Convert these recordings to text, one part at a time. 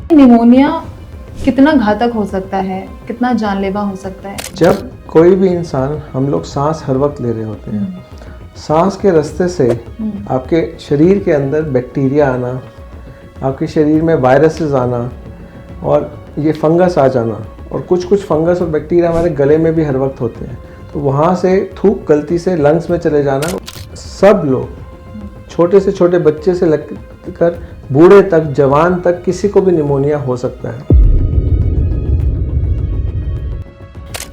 Pneumonia कितना घातक हो सकता है, कितना जानलेवा हो सकता है? जब कोई भी इंसान, हम लोग सांस हर वक्त ले रहे होते हैं, सांस के रास्ते से आपके शरीर के अंदर बैक्टीरिया आना, आपके शरीर में वायरसेस आना और ये फंगस आ जाना, और कुछ फंगस और बैक्टीरिया हमारे गले में भी हर वक्त होते हैं, तो वहाँ से थूक गलती से लंग्स में चले जाना। सब लोग, छोटे से छोटे बच्चे से लेकर बूढ़े तक, जवान तक, किसी को भी निमोनिया हो सकता है।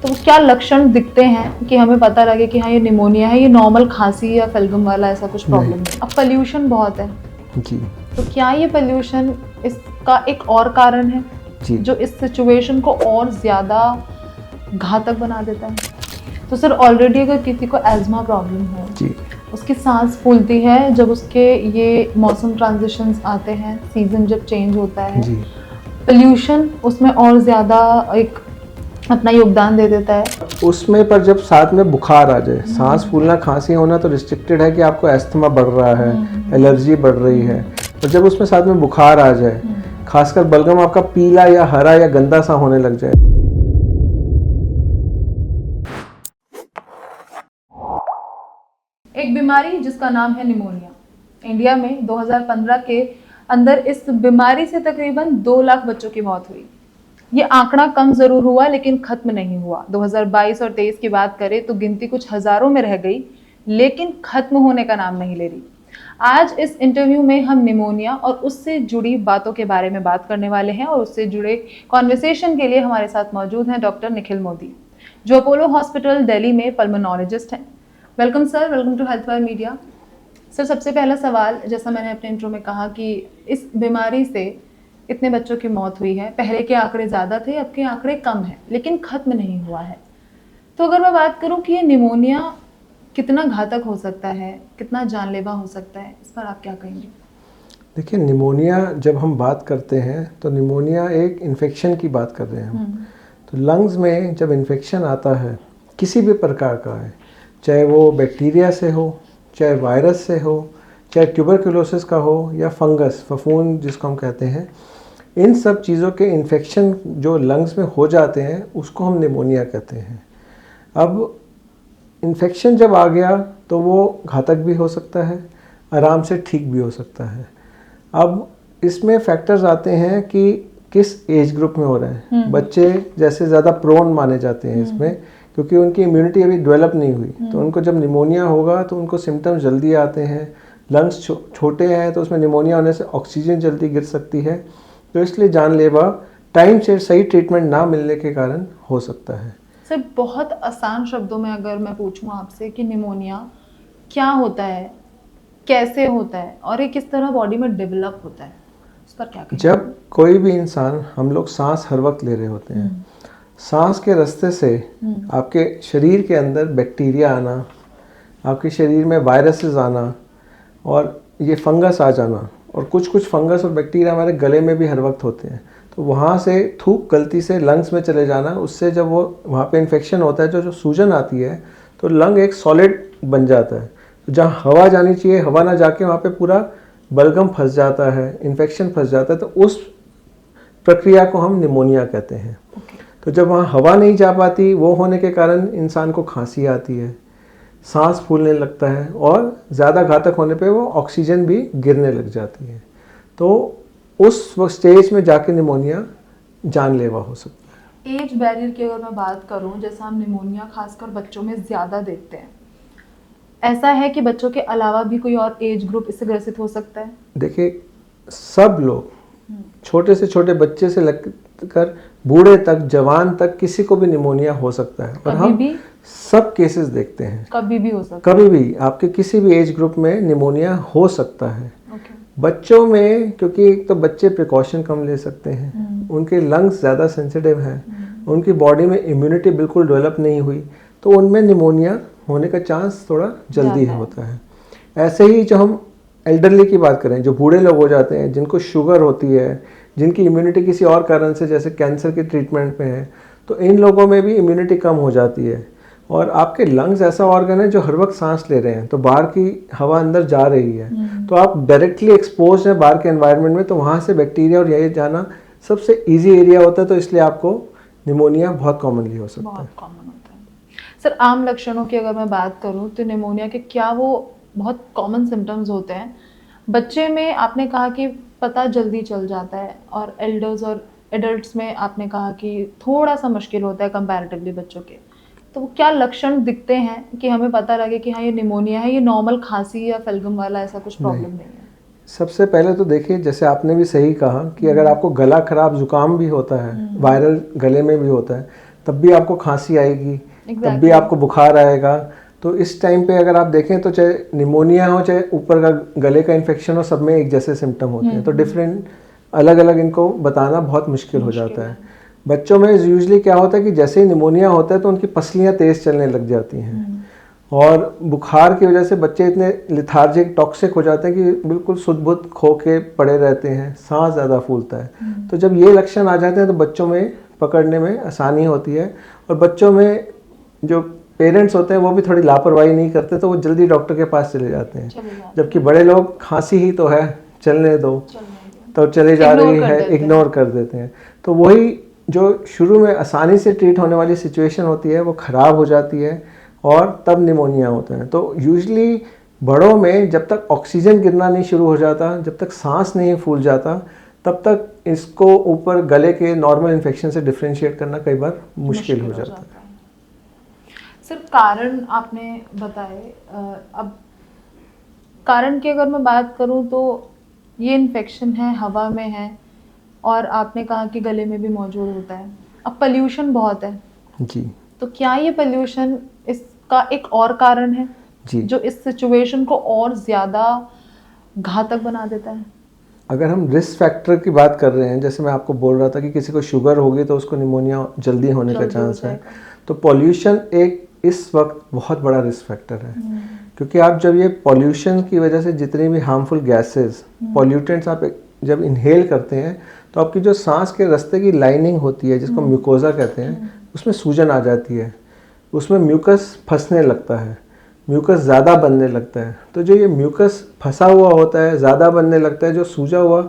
तो क्या लक्षण दिखते हैं कि हमें पता लगे कि हाँ ये निमोनिया है? ये नॉर्मल खांसी या फेल्गम वाला ऐसा कुछ प्रॉब्लम है? अब पोल्यूशन बहुत है जी, तो क्या ये पोल्यूशन इसका एक और कारण है जी, जो इस सिचुएशन को और ज़्यादा घातक बना देता है? तो सर ऑलरेडी अगर किसी को एज्मा प्रॉब्लम हो, जी, उसकी सांस फूलती है जब उसके ये मौसम ट्रांजिशंस आते हैं, सीजन जब चेंज होता है, जी, पोल्यूशन उसमें और ज़्यादा एक अपना योगदान दे देता है। उसमें पर जब साथ में बुखार आ जाए, सांस फूलना, खांसी होना तो रिस्ट्रिक्टेड है कि आपको अस्थमा बढ़ रहा है, एलर्जी बढ़ रही है, और जब उसमें साथ में बुखार आ जाए, खासकर बलगम आपका पीला या हरा या गंदा सा होने लग जाए, एक बीमारी जिसका नाम है निमोनिया। इंडिया में 2015 के अंदर इस बीमारी से तकरीबन 2 लाख बच्चों की मौत हुई। ये आंकड़ा कम जरूर हुआ लेकिन खत्म नहीं हुआ। 2022 और 23 की बात करें तो गिनती कुछ हजारों में रह गई, लेकिन खत्म होने का नाम नहीं ले रही। आज इस इंटरव्यू में हम निमोनिया और उससे जुड़ी बातों के बारे में बात करने वाले हैं, और उससे जुड़े कॉन्वर्सेशन के लिए हमारे साथ मौजूद हैं डॉक्टर निखिल मोदी, जो अपोलो हॉस्पिटल दिल्ली में पल्मोनोलॉजिस्ट हैं। Welcome sir, welcome to Health Wire Media. Sir, सबसे पहला सवाल, जैसा मैंने अपने इंट्रो में कहा कि इस बीमारी से इतने बच्चों की मौत हुई है, पहले के आंकड़े ज़्यादा थे, अब के आंकड़े कम हैं, लेकिन खत्म नहीं हुआ है। तो अगर मैं बात करूं कि ये निमोनिया कितना घातक हो सकता है, कितना जानलेवा हो सकता है, इस पर आप क्या कहेंगे? देखिए, निमोनिया जब हम बात करते हैं तो निमोनिया एक इन्फेक्शन की बात कर रहे हैं हम। तो लंग्स में जब इन्फेक्शन आता है, किसी भी प्रकार का है, चाहे वो बैक्टीरिया से हो, चाहे वायरस से हो, चाहे ट्यूबरकुलोसिस का हो, या फंगस, फफूंद जिसको हम कहते हैं, इन सब चीज़ों के इन्फेक्शन जो लंग्स में हो जाते हैं उसको हम निमोनिया कहते हैं। अब इन्फेक्शन जब आ गया तो वो घातक भी हो सकता है, आराम से ठीक भी हो सकता है। अब इसमें फैक्टर्स आते हैं कि किस एज ग्रुप में हो रहे हैं। बच्चे जैसे ज़्यादा प्रोन माने जाते हैं इसमें, क्योंकि उनकी इम्यूनिटी अभी डेवलप नहीं हुई, तो उनको जब निमोनिया होगा तो उनको सिम्टम्स जल्दी आते हैं। लंग्स छोटे हैं तो उसमें निमोनिया होने से ऑक्सीजन जल्दी गिर सकती है, तो इसलिए जानलेवा टाइम से सही ट्रीटमेंट ना मिलने के कारण हो सकता है। सर, बहुत आसान शब्दों में अगर मैं पूछूं आपसे कि निमोनिया क्या होता है, कैसे होता है, और ये किस तरह बॉडी में डेवलप होता है, उस पर क्या कहेंगे? जब कोई भी इंसान, हम लोग सांस हर वक्त ले रहे होते हैं, सांस के रास्ते से आपके शरीर के अंदर बैक्टीरिया आना, आपके शरीर में वायरसेस आना और ये फंगस आ जाना, और कुछ फंगस और बैक्टीरिया हमारे गले में भी हर वक्त होते हैं, तो वहाँ से थूक गलती से लंग्स में चले जाना, उससे जब वो वहाँ पे इन्फेक्शन होता है, जो सूजन आती है, तो लंग एक सॉलिड बन जाता है। तो जहाँ हवा जानी चाहिए, हवा ना जाके वहाँ पे पूरा बलगम फंस जाता है, इन्फेक्शन फंस जाता है, तो उस प्रक्रिया को हम निमोनिया कहते हैं। तो जब वहाँ हवा नहीं जा पाती, वो होने के कारण इंसान को खांसी आती है, सांस फूलने लगता है, और ज़्यादा घातक होने पे वो ऑक्सीजन भी गिरने लग जाती है। तो उस स्टेज में जाके निमोनिया जानलेवा हो सकता है। एज बैरियर की अगर मैं बात करूं, जैसा हम निमोनिया खासकर बच्चों में ज़्यादा देखते हैं, ऐसा है कि बच्चों के अलावा भी कोई और एज ग्रुप इससे ग्रसित हो सकता है? देखिए, सब लोग, छोटे से छोटे बच्चे से लेकर बूढ़े तक, जवान तक, किसी को भी निमोनिया हो सकता है, और हम सब केसेस देखते हैं। कभी भी हो सकता है? कभी भी आपके किसी भी एज ग्रुप में निमोनिया हो सकता है। बच्चों में, क्योंकि एक तो बच्चे प्रिकॉशन कम ले सकते हैं, उनके लंग्स ज़्यादा सेंसिटिव हैं, उनकी बॉडी में इम्यूनिटी बिल्कुल डेवलप नहीं हुई, तो उनमें निमोनिया होने का चांस थोड़ा जल्दी होता है। ऐसे ही जो हम एल्डरली की बात करें, जो बूढ़े लोग हो जाते हैं, जिनको शुगर होती है, जिनकी इम्यूनिटी किसी और कारण से, जैसे कैंसर के ट्रीटमेंट में है, तो इन लोगों में भी इम्यूनिटी कम हो जाती है। और आपके लंग्स ऐसा ऑर्गन है जो हर वक्त सांस ले रहे हैं, तो बाहर की हवा अंदर जा रही है, तो आप डायरेक्टली एक्सपोज हैं बाहर के एनवायरनमेंट में, तो वहाँ से बैक्टीरिया और ये जाना सबसे इजी एरिया होता है, तो इसलिए आपको निमोनिया बहुत कॉमनली हो सकता है। बहुत कॉमन होता है। सर आम लक्षणों की अगर मैं बात करूं तो निमोनिया के क्या वो बहुत कॉमन सिम्टम्स होते हैं? बच्चे में आपने कहा कि पता जल्दी चल जाता है, और एल्डर्स और एडल्ट्स में आपने कहा कि थोड़ा सा मुश्किल होता है कंपैरेटिवली बच्चों के। तो वो क्या लक्षण दिखते हैं कि हमें पता लगे कि हाँ ये निमोनिया है, ये नॉर्मल खांसी या फेल्गम वाला ऐसा कुछ प्रॉब्लम नहीं है? सबसे पहले तो देखिए, जैसे आपने भी सही कहा कि अगर आपको गला खराब जुकाम भी होता है, वायरल गले में भी होता है, तब भी आपको खांसी आएगी, तब भी आपको बुखार आएगा। तो इस टाइम पे अगर आप देखें तो चाहे निमोनिया हो चाहे ऊपर का गले का इन्फेक्शन हो, सब में एक जैसे सिम्टम होते हैं। तो डिफरेंट अलग अलग इनको बताना बहुत मुश्किल हो जाता है। बच्चों में यूजुअली क्या होता है कि जैसे ही निमोनिया होता है तो उनकी पसलियाँ तेज चलने लग जाती हैं, और बुखार की वजह से बच्चे इतने लिथार्जिक टॉक्सिक हो जाते हैं कि बिल्कुल सुध-बुध खो के पड़े रहते हैं, सांस ज़्यादा फूलता है। तो जब ये लक्षण आ जाते हैं तो बच्चों में पकड़ने में आसानी होती है, और बच्चों में जो पेरेंट्स होते हैं वो भी थोड़ी लापरवाही नहीं करते, तो वो जल्दी डॉक्टर के पास चले जाते हैं। जबकि बड़े लोग खांसी ही तो है, चलने दो, तो चले जा रही है, इग्नोर कर देते हैं। तो वही जो शुरू में आसानी से ट्रीट होने वाली सिचुएशन होती है वो ख़राब हो जाती है, और तब निमोनिया होता है। तो यूजुअली बड़ों में जब तक ऑक्सीजन गिरना नहीं शुरू हो जाता, जब तक सांस नहीं फूल जाता, तब तक इसको ऊपर गले के नॉर्मल इन्फेक्शन से डिफरेंशिएट करना कई बार मुश्किल हो जाता है। सर कारण आपने बताए, अब कारण की अगर मैं बात करूं तो ये इन्फेक्शन है, हवा में है, और आपने कहा कि गले में भी मौजूद होता है। अब पोल्यूशन बहुत है जी, तो क्या ये पोल्यूशन इसका एक और कारण है जी, जो इस सिचुएशन को और ज़्यादा घातक बना देता है? अगर हम रिस्क फैक्टर की बात कर रहे हैं, जैसे मैं आपको बोल रहा था कि किसी को शुगर होगी तो उसको निमोनिया जल्दी होने का चांस है, तो पॉल्यूशन एक इस वक्त बहुत बड़ा रिस्क फैक्टर है। क्योंकि आप जब ये पॉल्यूशन की वजह से जितनी भी हार्मफुल गैसेस, पॉल्यूटेंट्स आप जब इनहेल करते हैं तो आपकी जो सांस के रास्ते की लाइनिंग होती है, जिसको म्यूकोजा कहते हैं, उसमें सूजन आ जाती है, उसमें म्यूकस फंसने लगता है, म्यूकस ज़्यादा बनने लगता है। तो जो ये म्यूकस फंसा हुआ होता है, ज़्यादा बनने लगता है, जो सूजा हुआ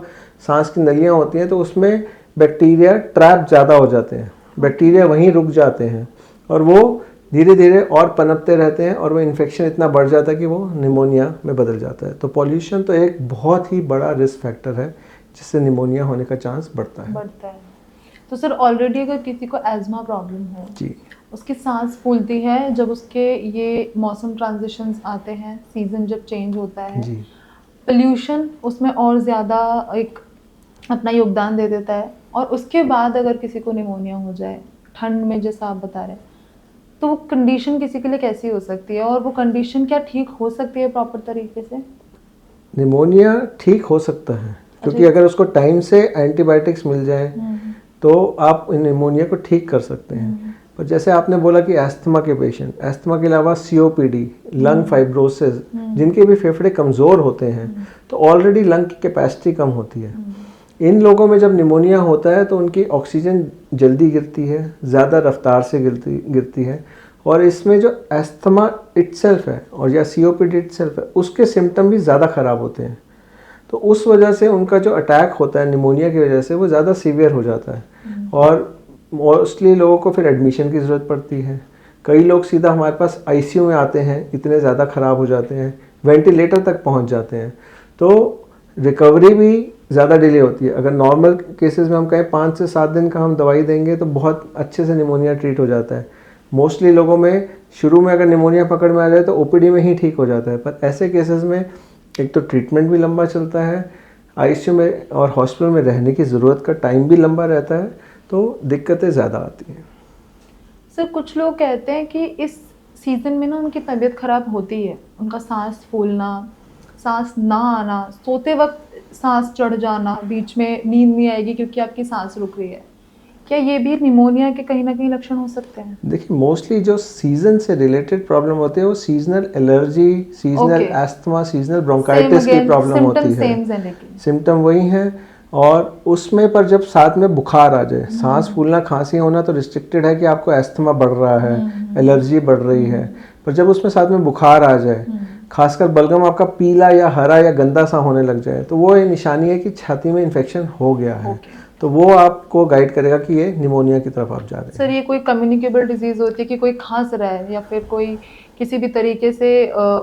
सांस की नलियाँ होती हैं, तो उसमें बैक्टीरिया ट्रैप ज़्यादा हो जाते हैं, बैक्टीरिया वहीं रुक जाते हैं, और वो धीरे धीरे और पनपते रहते हैं, और वो इन्फेक्शन इतना बढ़ जाता है कि वो निमोनिया में बदल जाता है। तो पॉल्यूशन तो एक बहुत ही बड़ा रिस्क फैक्टर है जिससे निमोनिया होने का चांस बढ़ता है। तो सर ऑलरेडी अगर किसी को एज़मा प्रॉब्लम हो जी, उसकी सांस फूलती है, जब उसके ये मौसम ट्रांजिशंस आते हैं, सीज़न जब चेंज होता है, जी, पोल्यूशन उसमें और ज़्यादा एक अपना योगदान दे देता है, और उसके बाद अगर किसी को निमोनिया हो जाए ठंड में जैसा आप बता रहे हैं, तो वो कंडीशन किसी के लिए कैसी हो सकती है, और वो कंडीशन क्या ठीक हो सकती है प्रॉपर तरीके से? निमोनिया ठीक हो सकता है, क्योंकि अगर उसको टाइम से एंटीबायोटिक्स मिल जाए तो आप निमोनिया को ठीक कर सकते हैं। पर जैसे आपने बोला कि एस्थमा के पेशेंट, एस्थमा के अलावा सीओपीडी, लंग फाइब्रोसिस, जिनके भी फेफड़े कमज़ोर होते हैं, तो ऑलरेडी लंग की कैपेसिटी कम होती है। इन लोगों में जब निमोनिया होता है तो उनकी ऑक्सीजन जल्दी गिरती है, ज़्यादा रफ्तार से गिरती है, और इसमें जो एस्थमा इटसेल्फ है और या सीओपीडी इटसेल्फ है, उसके सिम्टम भी ज़्यादा ख़राब होते हैं। तो उस वजह से उनका जो अटैक होता है निमोनिया की वजह से वो ज़्यादा सीवियर हो जाता है, और मोस्टली लोगों को फिर एडमिशन की ज़रूरत पड़ती है। कई लोग सीधा हमारे पास आईसीयू में आते हैं, इतने ज़्यादा ख़राब हो जाते हैं, वेंटिलेटर तक पहुंच जाते हैं। तो रिकवरी भी ज़्यादा डिले होती है। अगर नॉर्मल केसेस में हम कहें 5 से 7 दिन का हम दवाई देंगे तो बहुत अच्छे से निमोनिया ट्रीट हो जाता है। मोस्टली लोगों में शुरू में अगर निमोनिया पकड़ में आ जाए तो ओपीडी में ही ठीक हो जाता है, पर ऐसे केसेस में एक तो ट्रीटमेंट भी लंबा चलता है, आईसीयू में और हॉस्पिटल में रहने की ज़रूरत का टाइम भी लंबा रहता है, तो दिक्कतें ज़्यादा आती हैं। सर कुछ लोग कहते हैं कि इस सीज़न में ना उनकी तबीयत ख़राब होती है, उनका सांस फूलना, सांस ना आना, सोते वक्त सांस चढ़ जाना, बीच में नींद नहीं आएगी क्योंकि आपकी सांस रुक रही है। क्या ये भी निमोनिया के कहीं ना कहीं लक्षण हो सकते हैं? देखिए मोस्टली जो सीजन से रिलेटेड प्रॉब्लम होती है वो seasonal allergy, seasonal asthma, seasonal bronchitis की प्रॉब्लम होती है। सिम्टम वही हैं, और उसमें पर जब साथ में बुखार आ जाए, सांस फूलना, खांसी होना तो रिस्ट्रिक्टेड है कि आपको एस्थमा बढ़ रहा है, एलर्जी बढ़ रही है, पर जब उसमें साथ में बुखार आ जाए, खासकर बलगम आपका पीला या हरा या गंदा सा होने लग जाए तो वो ये निशानी है कि छाती में इन्फेक्शन हो गया है। तो वो आपको गाइड करेगा कि ये निमोनिया की तरफ आप जा रहे हैं। सर ये कोई कम्युनिकेबल डिजीज होती है कि कोई खांस रहा है या फिर कोई किसी भी तरीके से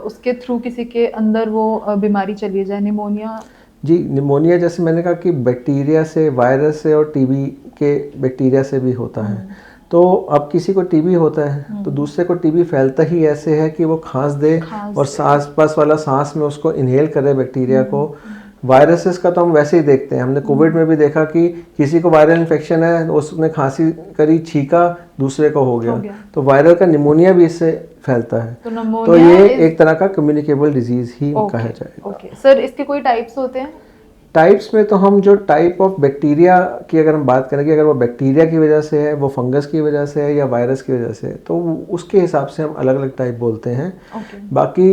उसके थ्रू किसी के अंदर वो बीमारी चली जाए, निमोनिया? जी, निमोनिया जैसे मैंने कहा कि बैक्टीरिया से, वायरस से और टीबी के बैक्टीरिया से भी होता है। तो अब किसी को टीबी होता है तो दूसरे को टीबी फैलता ही ऐसे है कि वो खांस दे और सांस पास वाला सांस में उसको इनहेल करे बैक्टीरिया को। वायरसेस का तो हम वैसे ही देखते हैं, हमने कोविड में भी देखा कि किसी को वायरल इन्फेक्शन है, उसने खांसी करी, छींका, दूसरे को हो गया। तो वायरल का निमोनिया भी इससे फैलता है। तो ये एक तरह का कम्युनिकेबल डिजीज ही कहा जाएगा। ओके सर, इसके कोई टाइप्स होते हैं? टाइप्स में तो हम जो टाइप ऑफ बैक्टीरिया की अगर हम बात करें कि अगर वो बैक्टीरिया की वजह से है, वो फंगस की वजह से है या वायरस की वजह से है, तो उसके हिसाब से हम अलग अलग टाइप बोलते हैं। बाकी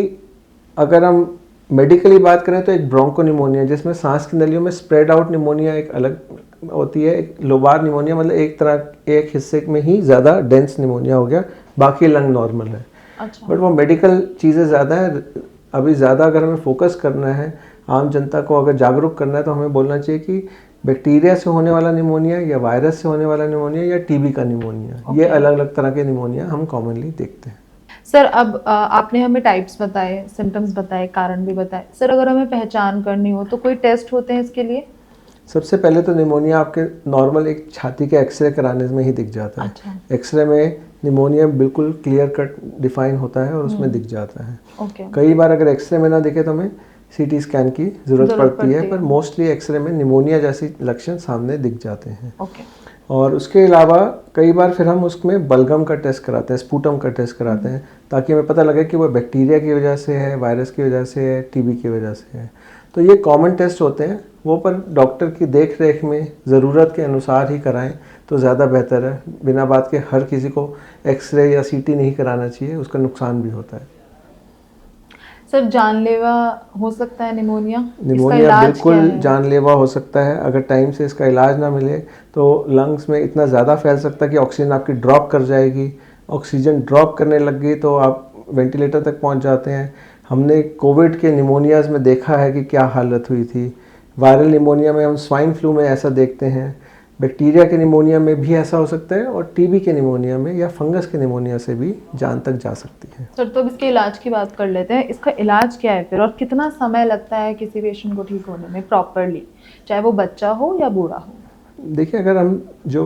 अगर हम मेडिकली बात करें तो एक ब्रोंकोनिमोनिया जिसमें सांस की नलियों में स्प्रेड आउट निमोनिया एक अलग होती है। एक लोबार निमोनिया मतलब एक हिस्से में ही ज़्यादा डेंस निमोनिया हो गया, बाकी लंग नॉर्मल है। बट वो मेडिकल चीज़ें ज़्यादा है। अभी ज़्यादा अगर हमें फोकस करना है, आम जनता को अगर जागरूक करना है, तो हमें बोलना चाहिए कि बैक्टीरिया से होने वाला निमोनिया या वायरस से होने वाला निमोनिया या टीबी का निमोनिया, ये अलग अलग तरह के निमोनिया हम कॉमनली देखते हैं। सर अब आपने हमें टाइप्स बताए, सिम्टम्स बताए, कारण भी बताए। सर अगर हमें पहचान करनी हो तो कोई टेस्ट होते हैं इसके लिए? सबसे पहले तो निमोनिया आपके नॉर्मल एक छाती के एक्सरे कराने में ही दिख जाता है। अच्छा। एक्सरे में निमोनिया बिल्कुल क्लियर कट डिफाइन होता है और उसमें दिख जाता है। कई बार अगर एक्सरे में ना दिखे तो हमें सीटी स्कैन की जरूरत पड़ती है, पर मोस्टली एक्सरे में निमोनिया जैसी लक्षण सामने दिख जाते हैं। और उसके अलावा कई बार फिर हम उसमें बलगम का टेस्ट कराते हैं, स्पूटम का टेस्ट कराते हैं, ताकि हमें पता लगे कि वो बैक्टीरिया की वजह से है, वायरस की वजह से है, टीबी की वजह से है। तो ये कॉमन टेस्ट होते हैं, वो पर डॉक्टर की देख रेख में ज़रूरत के अनुसार ही कराएं तो ज़्यादा बेहतर है। बिना बात के हर किसी को एक्सरे या सीटी नहीं कराना चाहिए, उसका नुकसान भी होता है। सर जानलेवा हो सकता है निमोनिया? निमोनिया बिल्कुल जानलेवा हो सकता है। अगर टाइम से इसका इलाज ना मिले तो लंग्स में इतना ज़्यादा फैल सकता है कि ऑक्सीजन आपकी ड्रॉप कर जाएगी। ऑक्सीजन ड्रॉप करने लग गई तो आप वेंटिलेटर तक पहुंच जाते हैं। हमने कोविड के निमोनियाज़ में देखा है कि क्या हालत हुई थी। वायरल निमोनिया में हम स्वाइन फ्लू में ऐसा देखते हैं, बैक्टीरिया के निमोनिया में भी ऐसा हो सकता है, और टीबी के निमोनिया में या फंगस के निमोनिया से भी जान तक जा सकती है। सर तो अब इसके इलाज की बात कर लेते हैं। इसका इलाज क्या है फिर, और कितना समय लगता है किसी पेशेंट को ठीक होने में प्रॉपरली, चाहे वो बच्चा हो या बूढ़ा हो? देखिए, अगर हम जो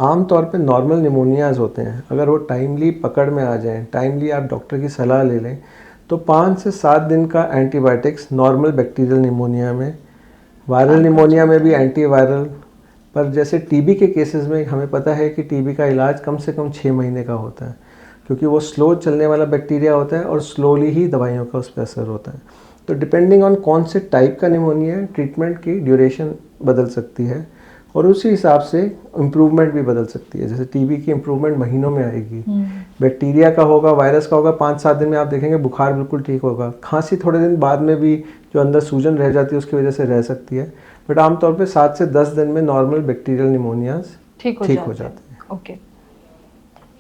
आम तौर पे नॉर्मल निमोनियाज़ होते हैं, अगर वो टाइमली पकड़ में आ जाएं, टाइमली आप डॉक्टर की सलाह ले लें, तो 5 से 7 दिन का एंटीबायोटिक्स नॉर्मल बैक्टीरियल निमोनिया में, वायरल निमोनिया में भी एंटीवायरल, पर जैसे टीबी के केसेस में हमें पता है कि टीबी का इलाज कम से कम 6 महीने का होता है, क्योंकि वो स्लो चलने वाला बैक्टीरिया होता है और स्लोली ही दवाइयों का उस पर असर होता है। तो डिपेंडिंग ऑन कौन से टाइप का निमोनिया है, ट्रीटमेंट की ड्यूरेशन बदल सकती है और उसी हिसाब से इम्प्रूवमेंट भी बदल सकती है। जैसे टीबी की इम्प्रूवमेंट महीनों में आएगी, बैक्टीरिया का होगा, वायरस का होगा, 5-7 दिन में आप देखेंगे बुखार बिल्कुल ठीक होगा। खांसी थोड़े दिन बाद में भी जो अंदर सूजन रह जाती है उसकी वजह से रह सकती है, बट आमतौर पे 7 से 10 दिन में नॉर्मल बैक्टीरियल निमोनियाज ठीक हो जाते हैं। ओके।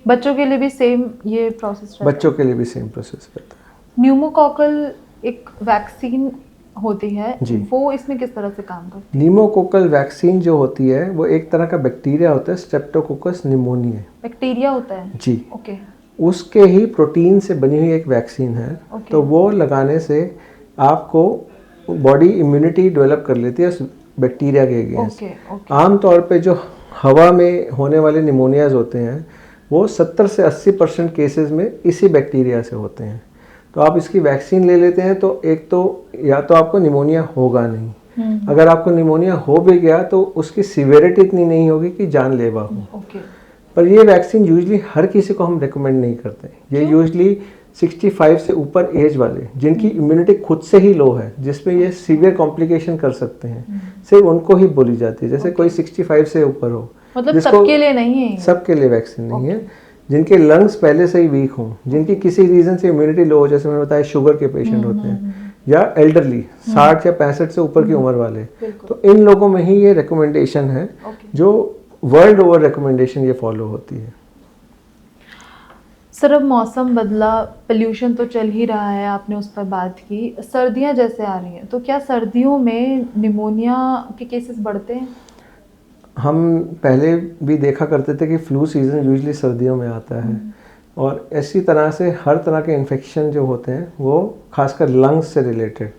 बच्चों के लिए भी सेम ये प्रोसेस रहता है? बच्चों के लिए भी सेम प्रोसेस रहता है। न्यूमोकॉकल एक वैक्सीन होती है जी, वो इसमें किस तरह से काम करती है? न्यूमोकोकल वैक्सीन जो होती है वो एक तरह का बैक्टीरिया होता है, स्ट्रेप्टोकोकस निमोनिया बैक्टीरिया होता है जी। ओके। उसके ही प्रोटीन से बनी हुई एक वैक्सीन है। तो वो लगाने से आपको बॉडी इम्यूनिटी डेवलप कर लेती है उस बैक्टीरिया के अगेंस्ट। आमतौर पे जो हवा में होने वाले निमोनियाज होते हैं वो 70 से 80% केसेस में इसी बैक्टीरिया से होते हैं। तो आप इसकी वैक्सीन ले लेते हैं तो एक तो या तो आपको निमोनिया होगा नहीं, अगर आपको निमोनिया हो भी गया तो उसकी सीवियरिटी इतनी नहीं होगी कि जानलेवा हो। पर ये वैक्सीन यूजली हर किसी को हम रेकमेंड नहीं करते। ये यूजली 65 से ऊपर एज वाले जिनकी इम्यूनिटी खुद से ही लो है, जिसमें ये सीवियर कॉम्प्लिकेशन कर सकते हैं, सिर्फ उनको ही बोली जाती है। जैसे कोई 65 से ऊपर हो, मतलब सबके लिए नहीं है, सबके लिए वैक्सीन नहीं है। जिनके लंग्स पहले से ही वीक हों, जिनकी किसी रीजन से इम्यूनिटी लो हो, जैसे मैंने बताया शुगर के पेशेंट होते हैं या एल्डरली 60 या 65 से ऊपर की उम्र वाले, तो इन लोगों में ही ये रिकमेंडेशन है, जो वर्ल्ड ओवर रिकमेंडेशन ये फॉलो होती है। सर अब मौसम बदला, पोल्यूशन तो चल ही रहा है, आपने उस पर बात की, सर्दियां जैसे आ रही हैं तो क्या सर्दियों में निमोनिया के केसेस बढ़ते हैं? हम पहले भी देखा करते थे कि फ्लू सीज़न यूजुअली सर्दियों में आता है, और इसी तरह से हर तरह के इन्फेक्शन जो होते हैं वो खासकर लंग्स से रिलेटेड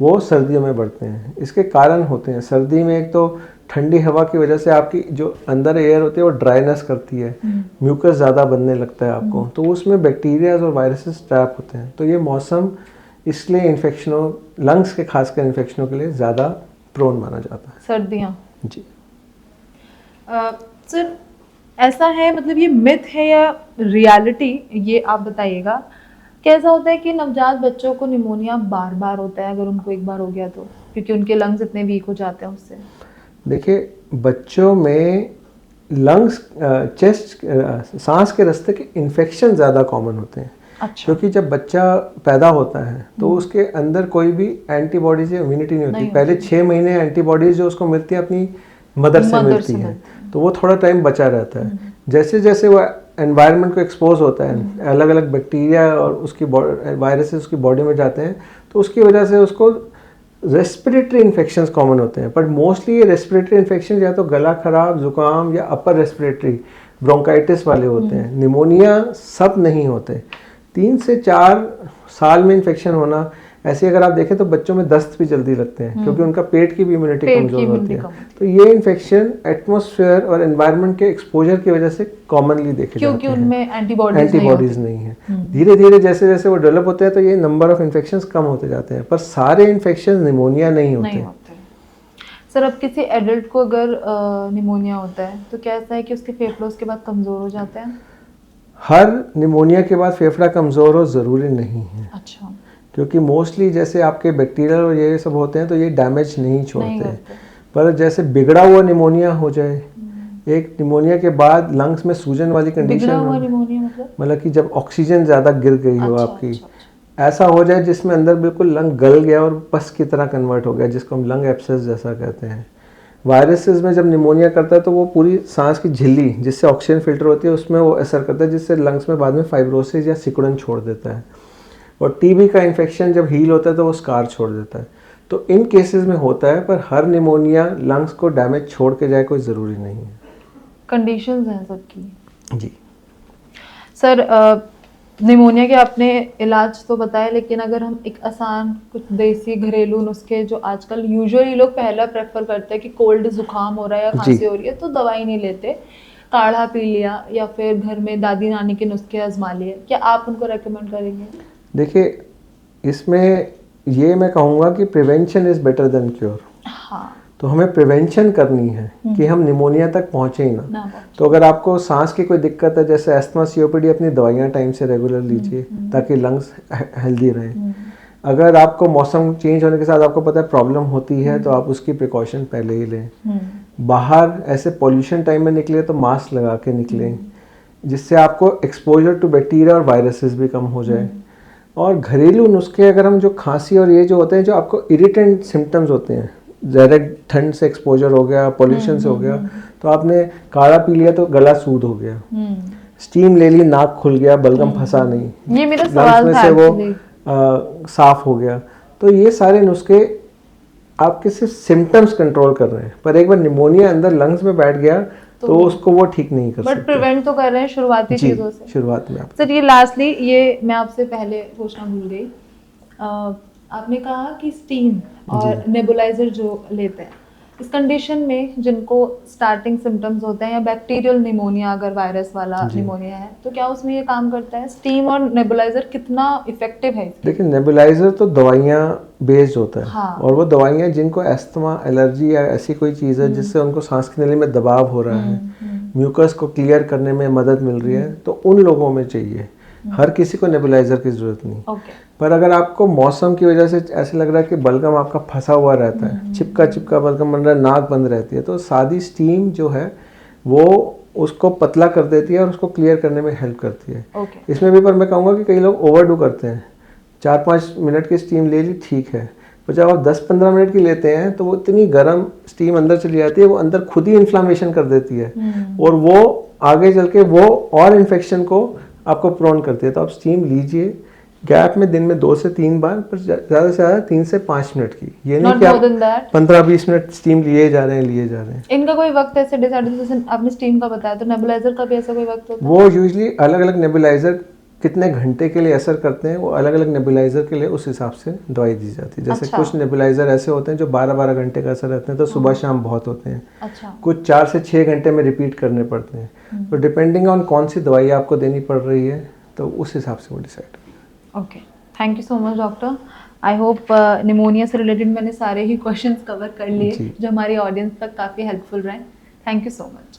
वो सर्दियों में बढ़ते हैं। इसके कारण होते हैं, सर्दी में एक तो ठंडी हवा की वजह से आपकी जो अंदर एयर होती है वो ड्राइनेस करती है, म्यूकस ज़्यादा बनने लगता है आपको, तो उसमें बैक्टीरियाज और वायरसेस ट्रैप होते हैं। तो ये मौसम इसलिए इन्फेक्शनों, लंग्स के खासकर इन्फेक्शनों के लिए ज़्यादा प्रोन माना जाता है। सर्दियाँ जी सर ऐसा है, मतलब ये मिथ है या रियलिटी, ये आप बताइएगा। कैसा होता है कि नवजात बच्चों को निमोनिया बार बार होता है अगर उनको एक बार हो गया तो, क्योंकि उनके लंग्स इतने वीक हो जाते हैं उससे? देखिए, बच्चों में लंग्स, चेस्ट, सांस के रास्ते के इन्फेक्शन ज़्यादा कॉमन होते हैं। अच्छा। क्योंकि जब बच्चा पैदा होता है तो उसके अंदर कोई भी एंटीबॉडीज या इम्यूनिटी नहीं होती। पहले 6 महीने एंटीबॉडीज जो उसको मिलती है अपनी मदर से मिलती है, तो वो थोड़ा टाइम बचा रहता है। जैसे जैसे वो एनवायरनमेंट को एक्सपोज होता है, अलग अलग बैक्टीरिया और उसकी वायरसेस उसकी बॉडी में जाते हैं, तो उसकी वजह से उसको रेस्पिरेटरी इन्फेक्शंस कॉमन होते हैं। बट मोस्टली ये रेस्पिरेटरी इन्फेक्शन या तो गला खराब, जुकाम या अपर रेस्पिरेटरी ब्रोंकाइटिस वाले होते हैं। निमोनिया सब नहीं होते। 3 से 4 साल में इन्फेक्शन होना, ऐसे अगर आप देखें तो बच्चों में दस्त भी जल्दी लगते हैं क्योंकि उनका पेट की भी इम्यूनिटी कमजोर होती है। तो ये इन्फेक्शन एटमॉस्फेयर और एनवायरनमेंट के एक्सपोजर की वजह से कॉमनली देखे जाते हैं, क्योंकि उनमें एंटीबॉडीज नहीं है। धीरे धीरे जैसे जैसे वो डेवलप होते हैं तो ये नंबर ऑफ इन्फेक्शंस कम होते जाते हैं, पर सारे इन्फेक्शन निमोनिया नहीं होते। सर अब किसी एडल्ट को अगर निमोनिया होता है तो क्या ऐसा है कि उसके फेफड़े उसके बाद कमजोर हो जाते हैं? हर निमोनिया के बाद फेफड़ा कमजोर हो ज़रूरी नहीं है। अच्छा। क्योंकि मोस्टली जैसे आपके बैक्टीरियल और ये सब होते हैं तो ये डैमेज नहीं छोड़ते हैं, पर जैसे बिगड़ा हुआ निमोनिया हो जाए, एक निमोनिया के बाद लंग्स में सूजन वाली कंडीशन, बिगड़ा हुआ निमोनिया मतलब कि जब ऑक्सीजन ज़्यादा गिर गई हो आपकी, ऐसा हो जाए जिसमें अंदर बिल्कुल लंग गल गया और पस की तरह कन्वर्ट हो गया, जिसको हम लंग एब्सेस जैसा कहते हैं। वायरसेस में जब निमोनिया करता है तो वो पूरी सांस की झिल्ली जिससे ऑक्सीजन फिल्टर होती है उसमें वो असर करता है, जिससे लंग्स में बाद में फाइब्रोसिस या सिकुड़न छोड़ देता है। और टीबी का इन्फेक्शन जब हील होता है तो वो स्कार छोड़ देता है। तो इन केसेस में होता है, पर हर निमोनिया लंग्स को डैमेज छोड़ के जाए कोई ज़रूरी नहीं है। कंडीशंस हैं सबकी। जी सर निमोनिया के आपने इलाज तो बताया, लेकिन अगर हम एक आसान कुछ देसी घरेलू नुस्खे जो आजकल यूजुअली लोग पहला प्रेफर करते हैं कि कोल्ड जुकाम हो रहा है या खांसी हो रही है तो दवाई नहीं लेते, काढ़ा पी लिया या फिर घर में दादी नानी के नुस्खे आजमा लिए, क्या आप उनको रेकमेंड करेंगे? देखिए, इसमें ये मैं कहूँगा कि prevention is better than cure. हाँ। तो हमें प्रिवेंशन करनी है कि हम निमोनिया तक पहुँचे ही ना। तो अगर आपको सांस की कोई दिक्कत है, जैसे एस्थमा, सीओपीडी, अपनी दवाइयाँ टाइम से रेगुलर लीजिए ताकि लंग्स हेल्दी रहें। अगर आपको मौसम चेंज होने के साथ आपको पता है प्रॉब्लम होती है तो आप उसकी प्रिकॉशन पहले ही लें। बाहर ऐसे पॉल्यूशन टाइम में निकले तो मास्क लगा के निकलें, जिससे आपको एक्सपोजर टू बैक्टीरिया और वायरसेस भी कम हो जाए। और घरेलू नुस्खे, अगर हम जो खांसी और ये जो होते हैं, जो आपको इरिटेंट सिम्टम्स होते हैं, डायरेक्ट ठंड से एक्सपोजर हो गया, पॉल्यूशन से हो गया, तो आपने काढ़ा पी लिया तो गला सूद हो गया, स्टीम ले ली नाक खुल गया, बलगम फंसा नहीं, ये मेरा सवाल था, से वो साफ हो गया, तो ये सारे नुस्खे आपके सिर्फ सिम्टम्स कंट्रोल कर रहे हैं, पर एक बार निमोनिया अंदर लंग्स में बैठ गया तो उसको वो ठीक नहीं कर सकते। बट प्रिवेंट तो कर रहे हैं शुरुआती चीजों से। शुरुआत में सर ये लास्टली, ये मैं आपसे पहले पूछना भूल गई, आपने कहा कि स्टीम और नेबुलाइजर जो लेते हैं, इस कंडीशन में जिनको स्टार्टिंग सिम्टम्स होते हैं या बैक्टीरियल निमोनिया, अगर वायरस वाला निमोनिया है, तो क्या उसमें ये काम करता है? स्टीम और नेबुलाइजर कितना इफेक्टिव है? देखिए, नेबुलाइजर तो दवाइयाँ बेस्ड होता है। हाँ। और वो दवाइयाँ जिनको एस्थमा, एलर्जी या ऐसी कोई चीज़ है जिससे उनको सांस की नली में दबाव हो रहा है, म्यूकस को क्लियर करने में मदद मिल रही है, तो उन लोगों में चाहिए। हर किसी को नेबुलाइजर की जरूरत नहीं। पर अगर आपको मौसम की वजह से ऐसे लग रहा है कि बलगम आपका फंसा हुआ रहता है, चिपका चिपका बलगम बन रहा है, नाक बंद रहती है, तो सादी स्टीम जो है वो उसको पतला कर देती है और उसको क्लियर करने में हेल्प करती है। इसमें भी पर मैं कहूँगा कि कई लोग ओवरडू करते हैं, 4-5 मिनट की स्टीम ले ली ठीक है, पर जब आप 10-15 मिनट की लेते हैं तो वो इतनी गर्म स्टीम अंदर चली जाती है, वो अंदर खुद ही इन्फ्लामेशन कर देती है और वो आगे चल के वो और इन्फेक्शन को आपको प्रोन करती है, तो आप स्टीम लीजिए गैप में दिन में 2 से 3 बार, पर ज़्यादा से ज़्यादा 3 से 5 मिनट की, ये नहीं Not कि more आप than that. 15-20 मिनट स्टीम लिए जा रहे हैं। इनका कोई वक्त ऐसे डिसाइडेड, जैसे आपने स्टीम का बताया, तो नेबुलाइजर का भी ऐसा कोई वक्त होता है? वो यूजली अलग अलग नेबुलाइजर कितने घंटे के लिए असर करते हैं, वो अलग अलग नेबुलाइजर के लिए उस हिसाब से दवाई दी जाती है। जैसे अच्छा। कुछ नेबुलाइजर ऐसे होते हैं जो 12-12 घंटे का असर रहते हैं, तो सुबह शाम बहुत होते हैं। अच्छा। कुछ 4 से 6 घंटे में रिपीट करने पड़ते हैं। तो डिपेंडिंग ऑन कौन सी दवाई आपको देनी पड़ रही है, तो उस हिसाब से वो decide. Okay, thank you so much doctor. I hope pneumonia से रिलेटेड मैंने सारे ही क्वेश्चंस कवर कर लिए जी। जो हमारी ऑडियंस तक काफ़ी हेल्पफुल रहे। Thank you so much.